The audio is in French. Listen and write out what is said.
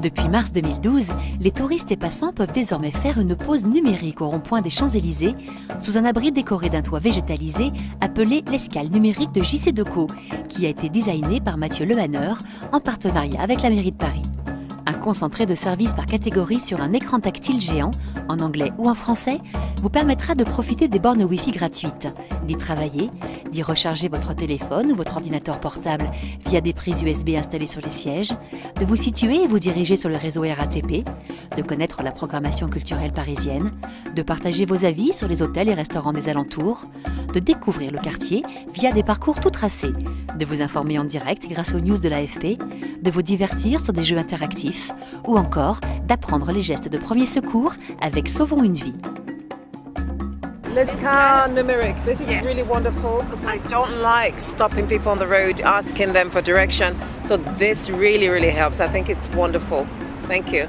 Depuis mars 2012, les touristes et passants peuvent désormais faire une pause numérique au rond-point des Champs-Élysées sous un abri décoré d'un toit végétalisé appelé l'escale numérique de J.C. Decaux, qui a été designé par Mathieu Lehanner en partenariat avec la mairie de Paris. Un concentré de services par catégorie sur un écran tactile géant, en anglais ou en français, vous permettra de profiter des bornes Wi-Fi gratuites, d'y travailler, d'y recharger votre téléphone ou votre ordinateur portable via des prises USB installées sur les sièges, de vous situer et vous diriger sur le réseau RATP, de connaître la programmation culturelle parisienne, de partager vos avis sur les hôtels et restaurants des alentours, de découvrir le quartier via des parcours tout tracés, de vous informer en direct grâce aux news de l'AFP, de vous divertir sur des jeux interactifs ou encore d'apprendre les gestes de premier secours avec Sauvons une vie. L'escale numérique, this is really wonderful because I don't like stopping people on the road asking them for direction. So this really helps. I think it's wonderful. Thank you.